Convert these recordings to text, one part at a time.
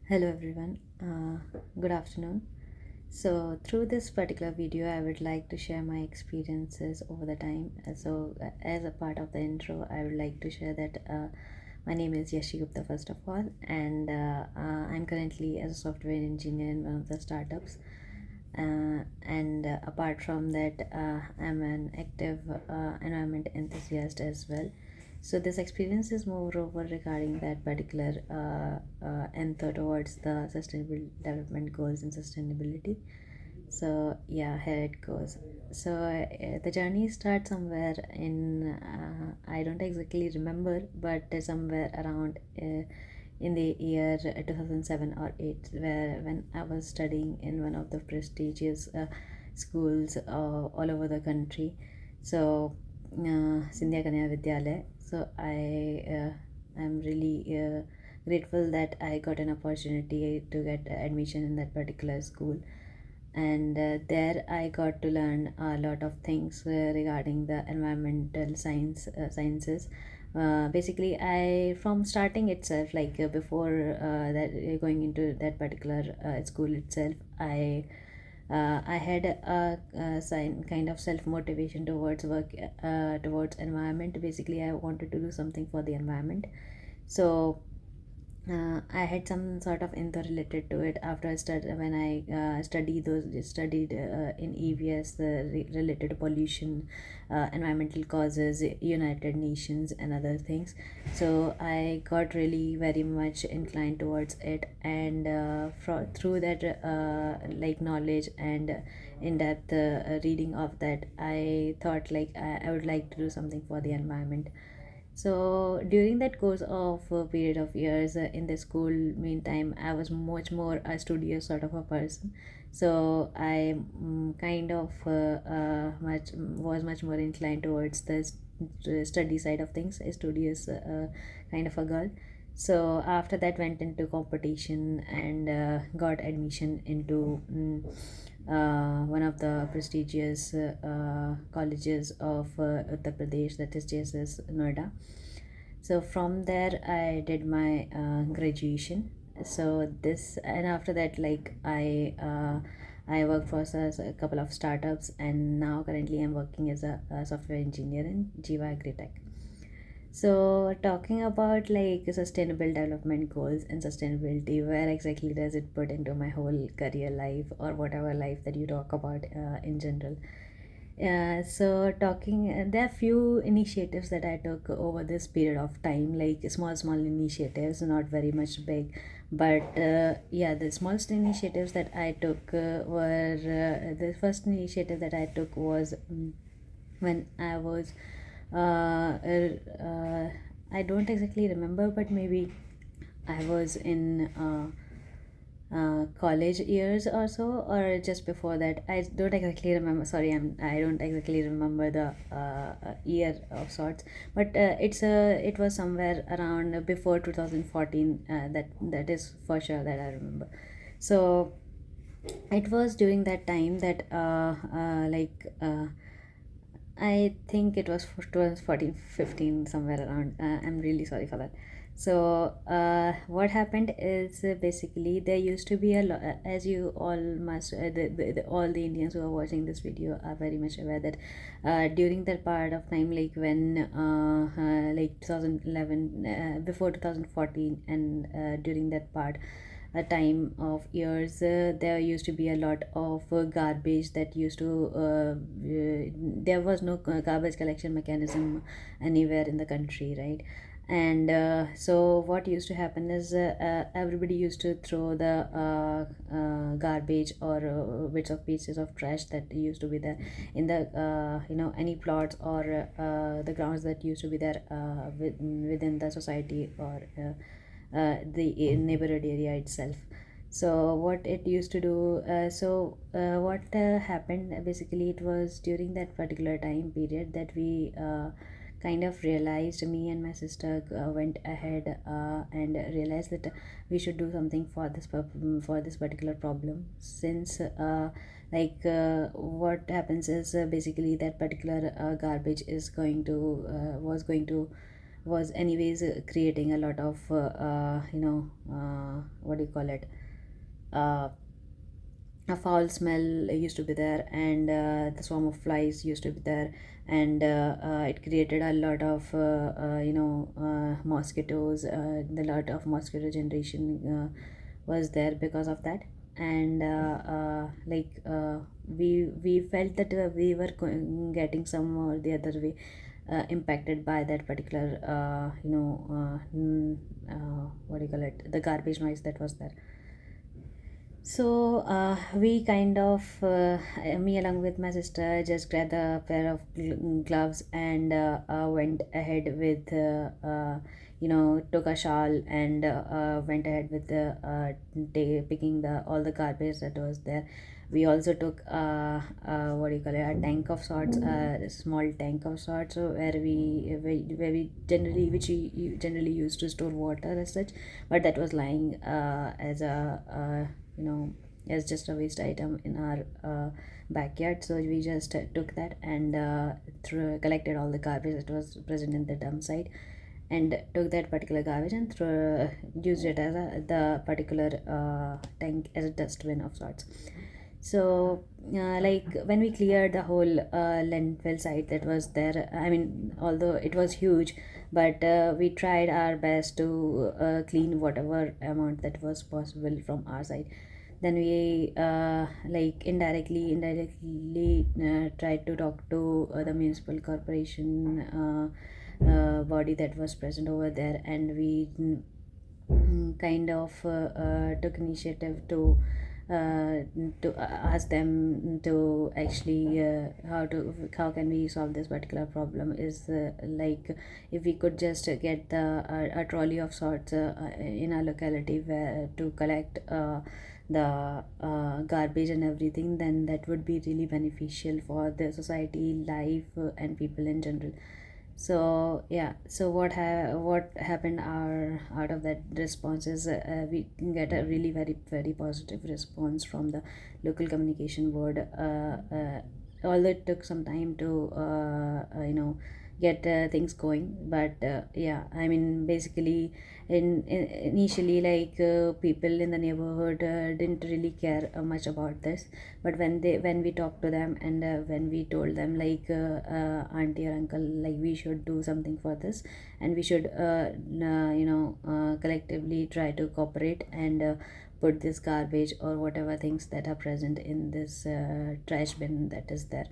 Hello everyone, good afternoon. So, through this particular video, I would like to share my experiences over the time. As a part of the intro, I would like to share that my name is Yashi Gupta, first of all, and I'm currently as a software engineer in one of the startups. And apart from that, I'm an active environment enthusiast as well. So this experience is more over regarding that particular answer towards the sustainable development goals and sustainability. So yeah, here it goes. So the journey starts somewhere in I don't exactly remember, but somewhere around in the year 2007 or 8, where when I was studying in one of the prestigious schools all over the country. So Sindhya Kanya Vidyalaya. So I'm really grateful that I got an opportunity to get admission in that particular school, and there I got to learn a lot of things regarding the environmental sciences. Basically, I from starting itself, like before that going into that particular school itself, I had a sign kind of self motivation towards work towards environment. Basically, I wanted to do something for the environment. So I had some sort of info related to it after when I studied in EVS related to pollution, environmental causes, United Nations, and other things. So I got really very much inclined towards it, and through that like knowledge and in-depth reading of that, I thought like I would like to do something for the environment. So during that course of a period of years in the school, meantime, I was much more a studious sort of a person. So I kind of much was much more inclined towards the study side of things, a studious kind of a girl. So after that, went into competition and got admission into one of the prestigious colleges of Uttar Pradesh, that is JSS Noida. So from there, I did my graduation. So this and after that, like I worked for a couple of startups, and now currently I'm working as a software engineer in Jiva Agritech. So, talking about like sustainable development goals and sustainability, where exactly does it put into my whole career life or whatever life that you talk about in general? So talking, there are few initiatives that I took over this period of time, like small initiatives, not very much big, but yeah, the smallest initiatives that I took were the first initiative that I took was when I was I don't exactly remember, but maybe I was in college years or so, or just before that. I don't exactly remember. Sorry, I don't exactly remember the year of sorts, but it was somewhere around before 2014. That is for sure that I remember. So it was during that time that I think it was 2014, 15, somewhere around. I'm really sorry for that. So, what happened is basically there used to be as you all must, all the Indians who are watching this video are very much aware that during that part of time, like when, like 2011, before 2014, and during that part, a time of years, there used to be a lot of garbage that used to there was no garbage collection mechanism anywhere in the country, right? And so what used to happen is everybody used to throw the garbage or bits of pieces of trash that used to be there in the any plots or the grounds that used to be there within the society or the neighborhood area itself. So what it used to do, what happened basically, it was during that particular time period that we kind of realized, me and my sister went ahead and realized that we should do something for for this particular problem, since what happens is basically that particular garbage is going to was going to was anyways creating a lot of what do you call it, uh, a foul smell used to be there, and the swarm of flies used to be there, and it created a lot of mosquitoes. The lot of mosquito generation was there because of that. And we felt that we were getting some or the other way impacted by that particular what do you call it, the garbage noise that was there. So we kind of, me along with my sister, just grabbed a pair of gloves and went ahead with, took a shawl and went ahead with the picking the all the garbage that was there. We also took what do you call it, a tank of sorts, a small tank of sorts, where we generally, which we generally used to store water as such, but that was lying as a as just a waste item in our backyard. So we just took that and collected all the garbage that was present in the dump site, and took that particular garbage and used it as the particular tank as a dustbin of sorts. So like when we cleared the whole landfill site that was there, I mean, although it was huge, but we tried our best to clean whatever amount that was possible from our side. Then we like indirectly tried to talk to the municipal corporation body that was present over there, and we kind of took initiative to ask them to actually how can we solve this particular problem, is like if we could just get a trolley of sorts in our locality where to collect the garbage and everything, then that would be really beneficial for the society life and people in general. So yeah, so what happened out of that response is we get a really very very positive response from the local communication board, although it took some time to get things going. But yeah, I mean, basically initially, like people in the neighborhood didn't really care much about this, but when we talked to them, and when we told them like auntie or uncle, like we should do something for this, and we should collectively try to cooperate and put this garbage or whatever things that are present in this trash bin that is there.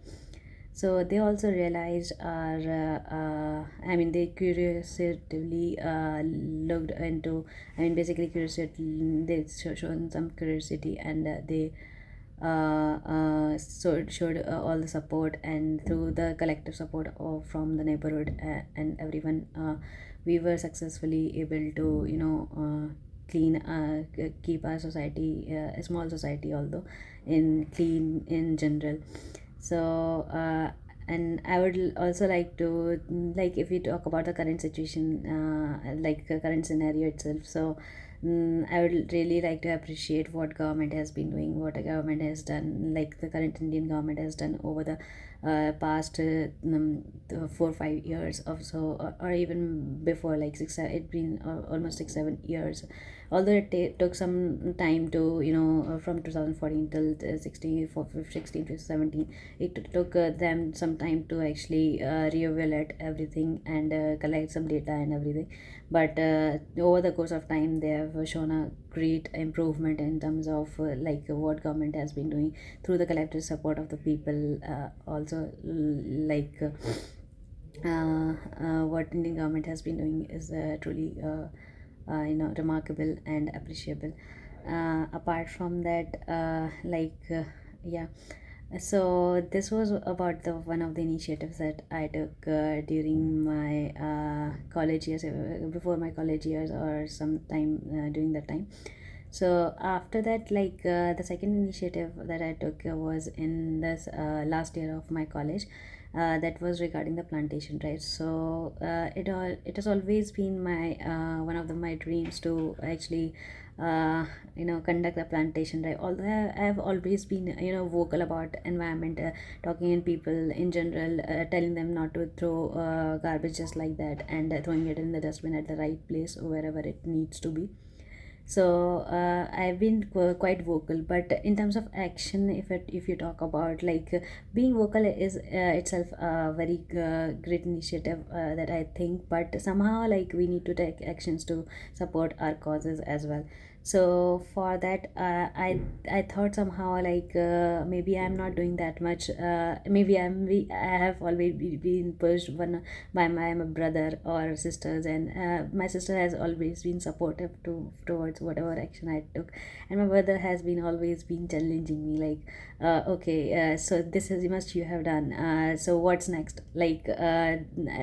So they also realized our I mean, they curiously looked into, I mean, basically curiosity, they shown some curiosity, and they showed all the support, and through the collective support from the neighborhood and everyone, we were successfully able to clean keep our society, a small society although, in clean in general. So and I would also like to, like, if we talk about the current situation, like the current scenario itself, so I would really like to appreciate what government has been doing, what the government has done, like the current Indian government has done over the past 4 or 5 years or so, or even before, like it's been almost 6 7 years. Although it took some time to, from 2014 till 16 to 17, it took them some time to actually reevaluate everything and collect some data and everything. But over the course of time, they have shown a great improvement in terms of like what government has been doing through the collective support of the people. Also, like what Indian government has been doing is truly remarkable and appreciable. Apart from that, yeah, so this was about the one of the initiatives that I took during my college years, before my college years, or sometime during that time. So after that, like the second initiative that I took was in this last year of my college. That was regarding the plantation drive. So it has always been my one of my dreams to actually conduct a plantation drive. Although I have always been vocal about environment, talking in people in general, telling them not to throw garbage just like that, and throwing it in the dustbin at the right place wherever it needs to be. So I've been quite vocal, but in terms of action, if you talk about like being vocal is itself a very great initiative that I think, but somehow like we need to take actions to support our causes as well. So for that, I thought somehow like maybe I'm not doing that much. Maybe I have always been pushed one by my brother or sisters, and my sister has always been supportive towards whatever action I took, and my brother has been always been challenging me like, okay, so this is must you have done, so what's next, like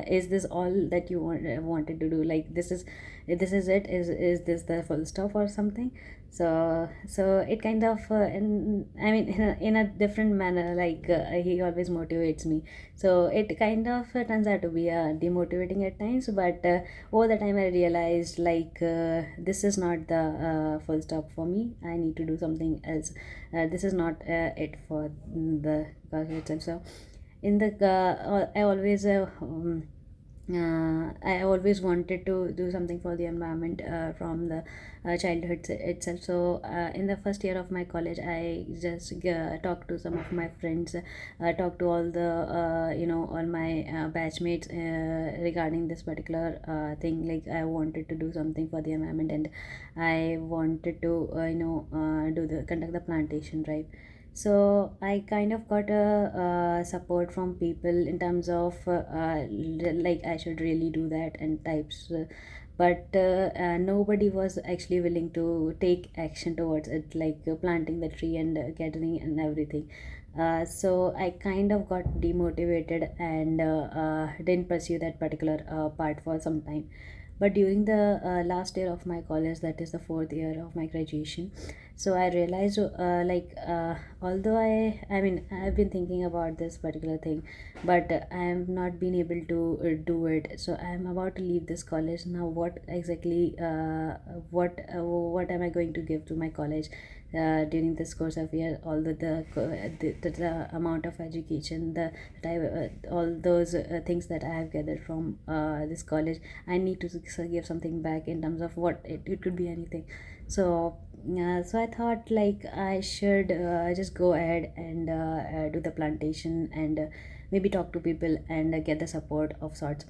is this all that you wanted to do, like this is it, is this the full stop or something. So it kind of I mean in a different manner, like he always motivates me. So it kind of turns out to be demotivating at times, but over the time I realized like this is not the full stop for me. I need to do something else. This is not it for the cause itself. So in the I always wanted to do something for the environment from the childhood itself. So, in the first year of my college, I just talked to some of my friends, talked to all the all my batchmates regarding this particular thing. Like I wanted to do something for the environment, and I wanted to do the conduct the plantation drive. So I kind of got a support from people in terms of like I should really do that and types, but nobody was actually willing to take action towards it, like planting the tree and gathering and everything. So I kind of got demotivated and didn't pursue that particular part for some time. But during the last year of my college, that is the fourth year of my graduation, so I realized although I mean I've been thinking about this particular thing, but I have not been able to do it. So I am about to leave this college now. What exactly what am I going to give to my college during this course of year? Although the amount of education, all those things that I have gathered from this college, I need to give something back in terms of what it could be anything. So I thought like I should just go ahead and do the plantation and maybe talk to people and get the support of sorts.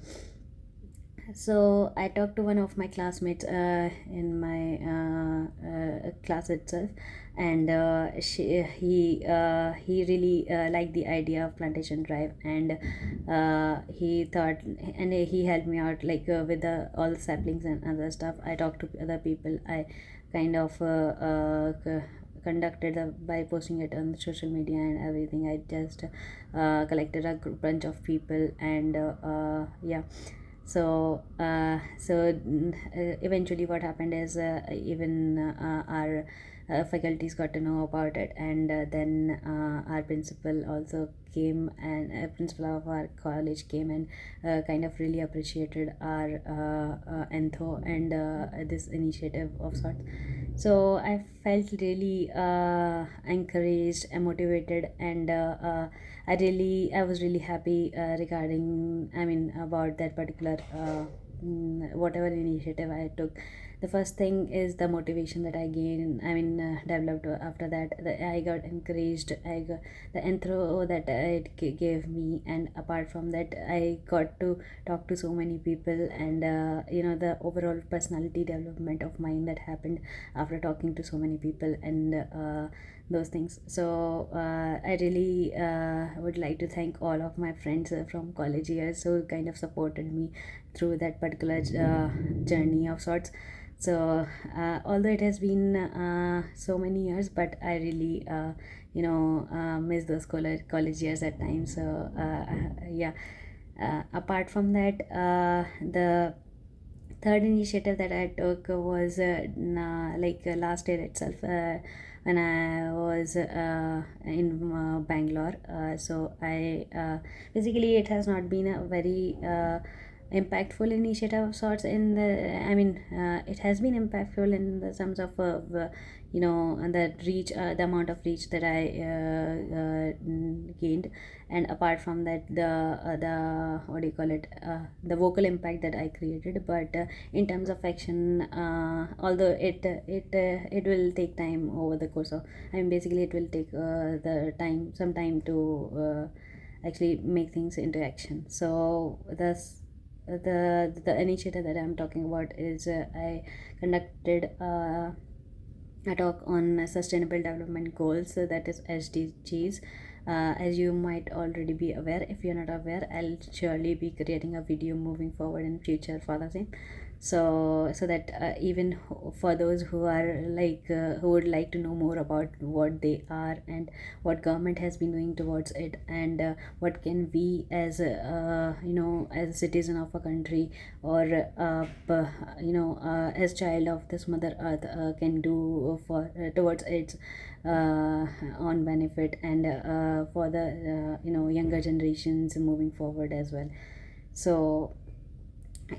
So I talked to one of my classmates in my class itself, and he really liked the idea of plantation drive, and he thought, and he helped me out like with all the saplings and other stuff. I talked to other people. I kind of conducted by posting it on social media and everything. I just collected a bunch of people, and yeah. Eventually what happened is even our faculties got to know about it, and then our principal also came, and principal of our college came and kind of really appreciated our entho and this initiative of sorts. So I felt really encouraged and motivated, and I was really happy regarding, I mean, about that particular whatever initiative I took. The first thing is the motivation that I gained, I mean, developed after that. I got encouraged, I got the intro that it gave me, and apart from that, I got to talk to so many people, and the overall personality development of mine that happened after talking to so many people, and those things. So I really would like to thank all of my friends from college years who kind of supported me through that particular journey of sorts. So although it has been so many years, but I really miss those college years at times. So yeah, apart from that, the third initiative that I took was last year itself, when I was in Bangalore. So I basically, it has not been a very impactful initiative of sorts. In the, I mean, it has been impactful in the terms of the reach, the amount of reach that I gained, and apart from that, the what do you call it, the vocal impact that I created. But in terms of action, although it will take time over the course of, I mean, basically it will take some time to actually make things into action. So the initiative that I'm talking about is, I conducted a talk on sustainable development goals, so that is SDGs. As you might already be aware, if you're not aware, I'll surely be creating a video moving forward in future for the same. So that even for those who are who would like to know more about what they are and what government has been doing towards it, and what can we as as a citizen of a country, or as child of this mother earth, can do for towards its on benefit, and for the younger generations moving forward as well. So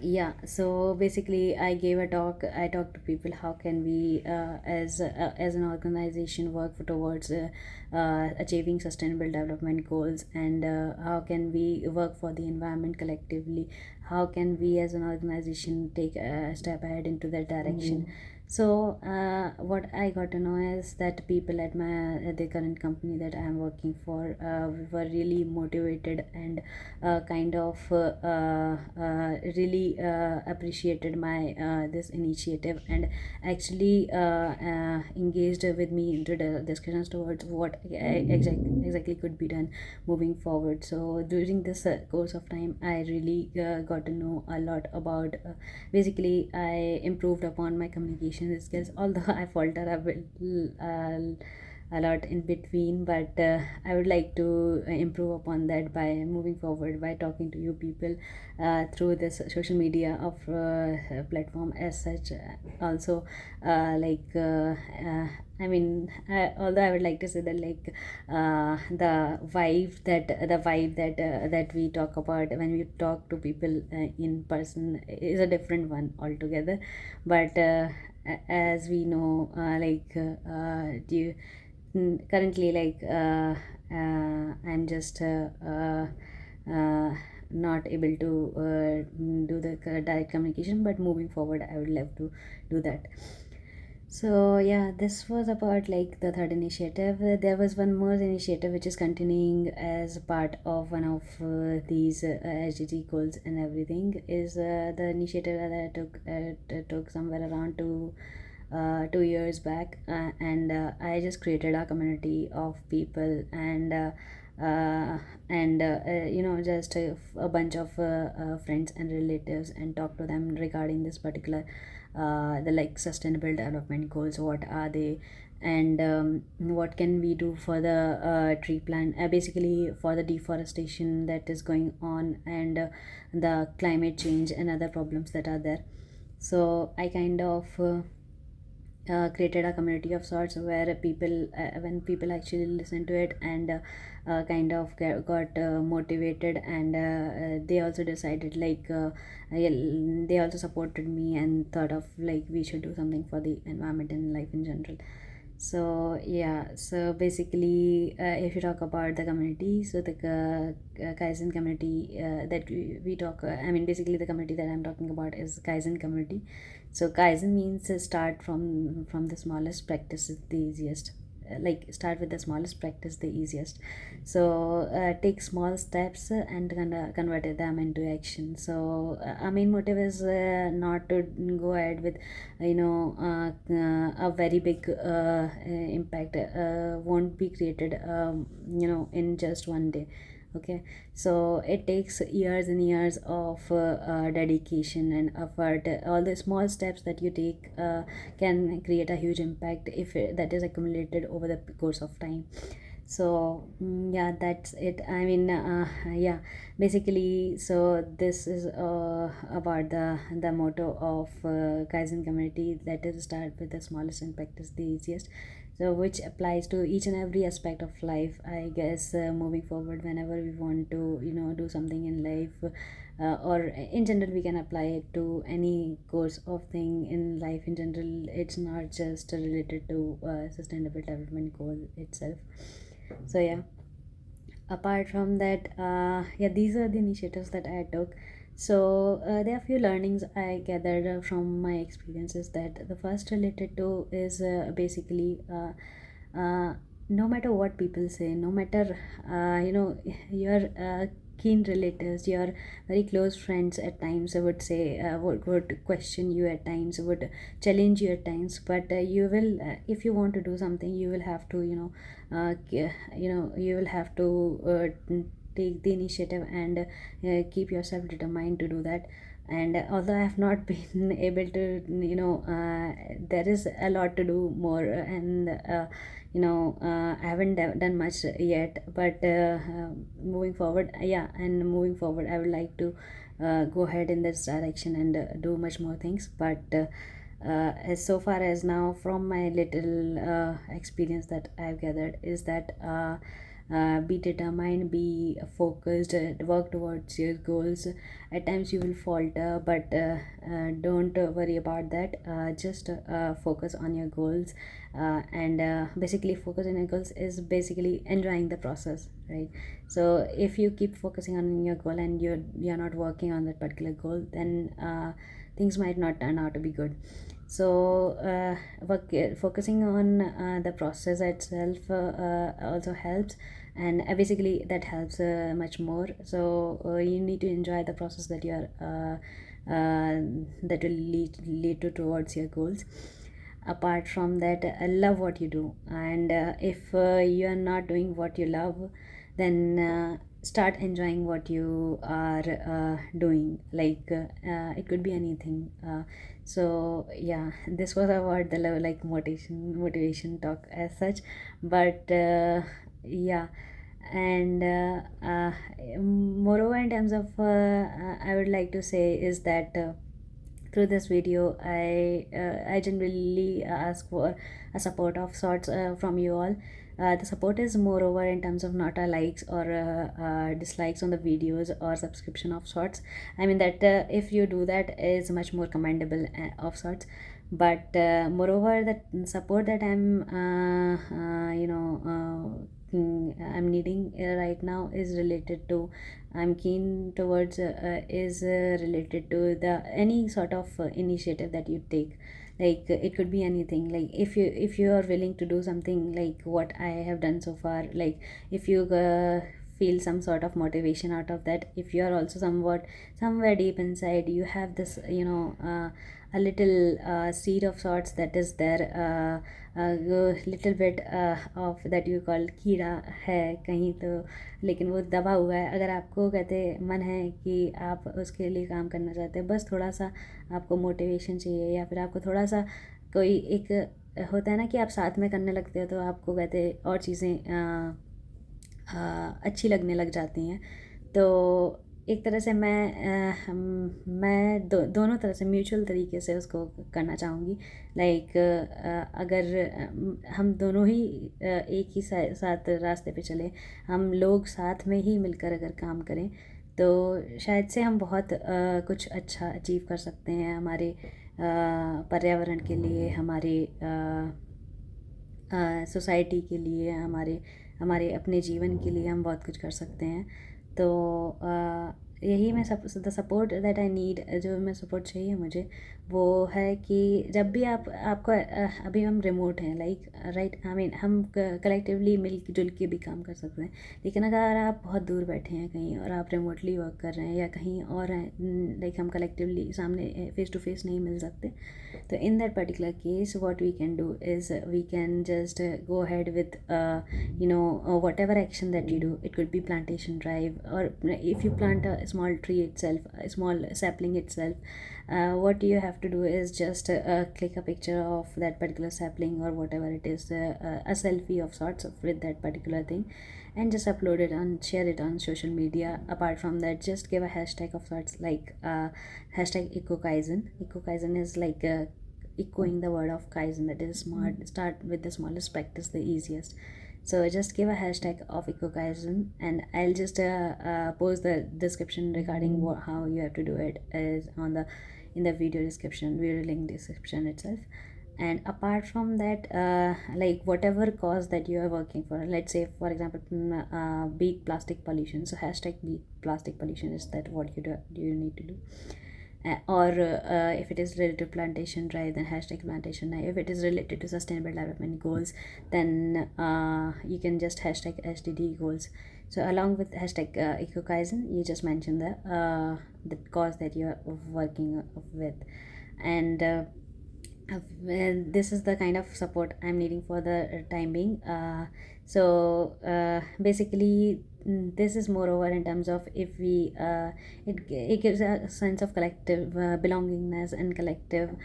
yeah, so basically I gave a talk. I talked to people, how can we as an organization work towards achieving sustainable development goals, and how can we work for the environment collectively, how can we as an organization take a step ahead into that direction. So what I got to know is that people at the current company that I am working for were really motivated, and kind of really appreciated my this initiative, and actually engaged with me into the discussions towards what exactly could be done moving forward. So during this course of time, I really got to know a lot about, basically I improved upon my communication skills, although I falter a lot in between. But I would like to improve upon that by moving forward, by talking to you people through this social media of platform as such. Also I mean, although I would like to say that, the vibe that we talk about when we talk to people in person is a different one altogether. But as we know, currently, I'm just uh, not able to do the direct communication, but moving forward I would love to do that. So yeah, this was about like the third initiative. There was one more initiative which is continuing as part of one of these SDG goals and everything. Is the initiative that I took somewhere around 2 years back, and I just created a community of people, and just a bunch of friends and relatives, and talk to them regarding this particular the like sustainable development goals, what are they, and what can we do for the tree plant, basically for the deforestation that is going on, and the climate change and other problems that are there. So I kind of created a community of sorts, where people when people actually listen to it, and kind of got motivated, and they also decided yeah, they also supported me, and thought of like we should do something for the environment and life in general. So yeah, so basically if you talk about the community, so the Kaizen community that we talk, I mean, basically the community that I'm talking about is Kaizen community. So Kaizen means start from the smallest, practice is the easiest. Like start with the smallest, practice the easiest. So take small steps and convert them into action. So our main motive is not to go ahead with a very big impact won't be created in just one day. Okay, so it takes years and years of dedication and effort. All the small steps that you take can create a huge impact if that is accumulated over the course of time. So yeah, that's it. I mean, yeah, basically, so this is about the motto of Kaizen community, that is start with the smallest and practice the easiest. So which applies to each and every aspect of life, I guess. Moving forward, whenever we want to do something in life, or in general, we can apply it to any course of thing in life in general. It's not just related to sustainable development goal itself. So yeah, apart from that, yeah, these are the initiatives that I took. So there are few learnings I gathered from my experiences. That the first related to is basically, no matter what people say, no matter your keen relatives, your very close friends at times would say, would question you at times, would challenge you at times, but you will, if you want to do something, you will have to you will have to take the initiative and keep yourself determined to do that. And although I have not been able to, there is a lot to do more, and I haven't done much yet, but moving forward, yeah, and moving forward, I would like to go ahead in this direction and do much more things. But as so far as now, from my little experience that I've gathered, is that be determined, be focused, work towards your goals. At times you will falter, but don't worry about that. Just focus on your goals, and basically focus on your goals is basically enjoying the process, right? So if you keep focusing on your goal and you're not working on that particular goal, then things might not turn out to be good. So focusing on the process itself also helps, and basically that helps much more. So you need to enjoy the process that you are that will lead to towards your goals. Apart from that, love what you do, and if you are not doing what you love, then start enjoying what you are doing, like it could be anything. So yeah, this was about the love, like motivation talk as such. But yeah, and moreover, in terms of I would like to say is that through this video, I generally ask for a support of sorts from you all. The support is moreover in terms of not a likes or dislikes on the videos or subscription of sorts. I mean that if you do that is much more commendable of sorts. But moreover, that support that I'm needing right now is related to, I'm keen towards is related to the any sort of initiative that you take. Like it could be anything, like if you are willing to do something like what I have done so far, like if you feel some sort of motivation out of that, if you are also somewhat somewhere deep inside you have this a little seed of sorts that is there, little bit of that you call कीड़ा है कहीं तो, लेकिन वो दबा हुआ है। अगर आपको कहते मन है कि आप उसके लिए काम करना चाहते हैं, बस थोड़ा सा आपको मोटिवेशन चाहिए, या फिर आपको थोड़ा सा कोई एक होता है ना कि आप साथ में करने लगते हो तो आपको कहते और चीज़ें अच्छी लगने लग जाती हैं। तो एक तरह से मैं दोनों तरह से म्यूचुअल तरीके से उसको करना चाहूँगी। लाइक अगर हम दोनों ही एक ही साथ रास्ते पे चले, हम लोग साथ में ही मिलकर अगर काम करें, तो शायद से हम बहुत कुछ अच्छा अचीव कर सकते हैं हमारे पर्यावरण के लिए, हमारे सोसाइटी के लिए, हमारे हमारे अपने जीवन के लिए हम बहुत कुछ कर सकते हैं। तो यही मैं the support that I need, जो मैं सपोर्ट चाहिए मुझे, वो है कि जब भी आपको अभी हम रिमोट हैं, लाइक राइट, आई मीन हम कलेक्टिवली मिल जुल के भी काम कर सकते हैं। लेकिन अगर आप बहुत दूर बैठे हैं कहीं और आप रिमोटली वर्क कर रहे हैं या कहीं और हैं, लाइक हम कलेक्टिवली सामने फेस टू फेस नहीं मिल सकते, तो in that particular case what we can do is we can just go ahead with whatever action that you do. It could be plantation drive, or if you plant a small tree itself, a small sapling itself, what you have to do is just click a picture of that particular sapling or whatever it is, a selfie of sorts with that particular thing, and just upload it and share it on social media. Apart from that, just give a hashtag of sorts, like hashtag eco kaizen is like echoing the word of kaizen, that is smart. Start with the smallest, practice the easiest. So just give a hashtag of eco kaizen, and I'll just post the description regarding how you have to do it is on the in the video link description itself. And apart from that, like whatever cause that you are working for, let's say for example, beat plastic pollution, so hashtag beat plastic pollution is that what you need to do. Or if it is related to plantation drive, then hashtag plantation drive. If it is related to sustainable development goals, then you can just hashtag SDG goals. So along with hashtag eco kaizen, you just mention the cause that you are working with. And well, this is the kind of support I'm needing for the time being. Basically, this is moreover in terms of, if we it gives a sense of collective belongingness and collective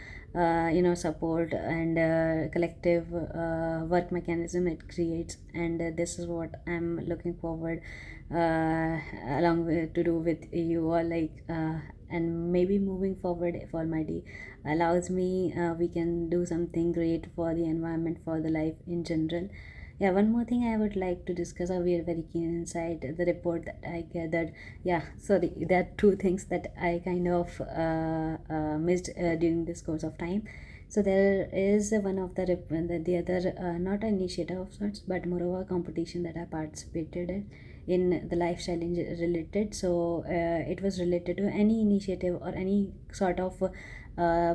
support, and collective work mechanism it creates. And this is what I'm looking forward along with to do with you all, like and maybe moving forward, if almighty allows me, we can do something great for the environment, for the life in general. Yeah, one more thing I would like to discuss, we are very keen inside the report that I gathered. Yeah, sorry, there are two things that I kind of missed during this course of time. So there is one of the other, not an initiative of sorts, but more of a competition that I participated in the lifestyle related. So it was related to any initiative or any sort of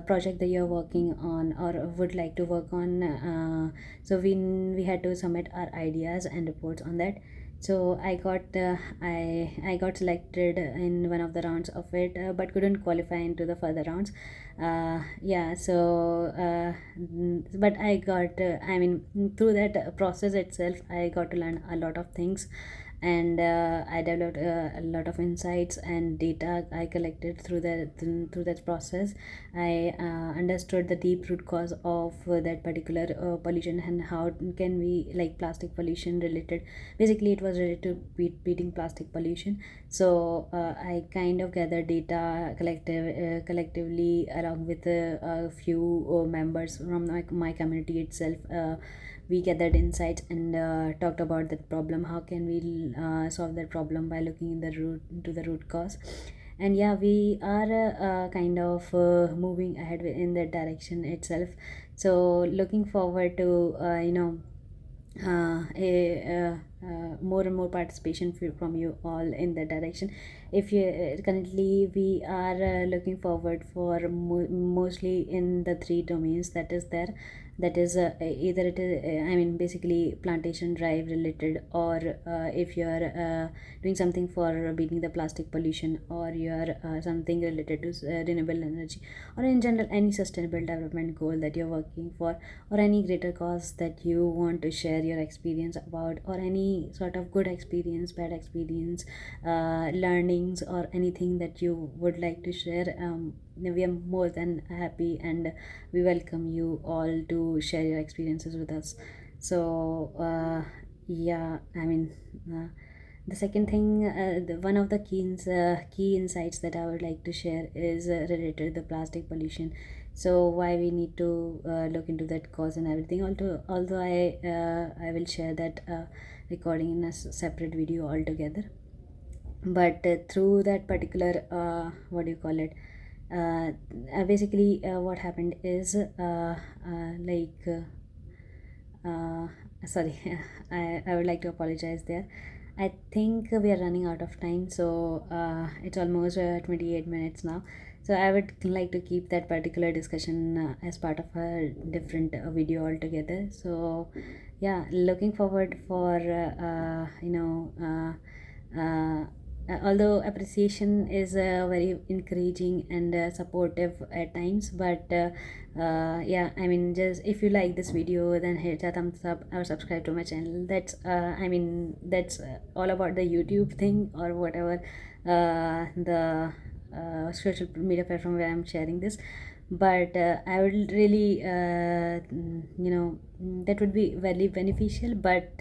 project that you're working on or would like to work on. So we had to submit our ideas and reports on that. So I got selected in one of the rounds of it, but couldn't qualify into the further rounds. Yeah, so but I got I mean, through that process itself, I got to learn a lot of things. And I developed a lot of insights and data I collected through that process. I understood the deep root cause of that particular pollution, and how can we, like plastic pollution related. Basically, it was related to beating plastic pollution. So I kind of gathered data collectively along with a few members from my community itself. We gathered insights and talked about that problem, how can we solve that problem by looking in the root into the root cause. And yeah, we are kind of moving ahead in that direction itself. So looking forward to more and more participation from you all in that direction. If you currently we are looking forward for mostly in the three domains that is there. That is either it is I mean, basically plantation drive related, or if you are doing something for beating the plastic pollution, or you are something related to renewable energy, or in general any sustainable development goal that you're working for, or any greater cause that you want to share your experience about, or any sort of good experience, bad experience, learnings, or anything that you would like to share. We are more than happy, and we welcome you all to share your experiences with us. So yeah, I mean, the second thing, one of the key insights that I would like to share is related to the plastic pollution. So why we need to look into that cause and everything. Although I will share that recording in a separate video altogether. But through that particular what do you call it? Basically, what happened is sorry, I would like to apologize there. I think we are running out of time, so it's almost 28 minutes now. So I would like to keep that particular discussion as part of a different video altogether. So yeah, looking forward for although appreciation is very encouraging and supportive at times, but yeah, I mean, just if you like this video, then hit a thumbs up or subscribe to my channel. That's I mean, that's all about the YouTube thing, or whatever the social media platform where I'm sharing this. But I would really that would be very beneficial. But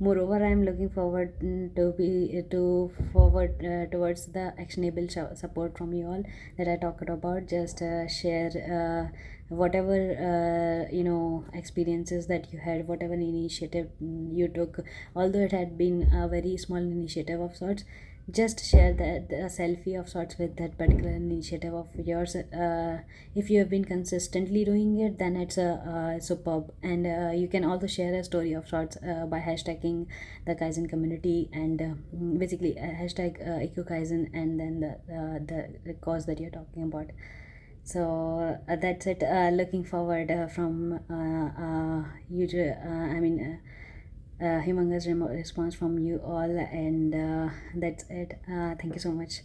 moreover, I'm looking forward to forward towards the actionable support from you all that I talked about. Just share whatever experiences that you had, whatever initiative you took, although it had been a very small initiative of sorts. Just share that a selfie of sorts with that particular initiative of yours. If you have been consistently doing it, then it's a superb. And you can also share a story of sorts by hashtagging the Kaizen community, and basically hashtag eco Kaizen, and then the cause that you're talking about. So that's it. Looking forward from huge humongous response from you all. And that's it. Thank you so much.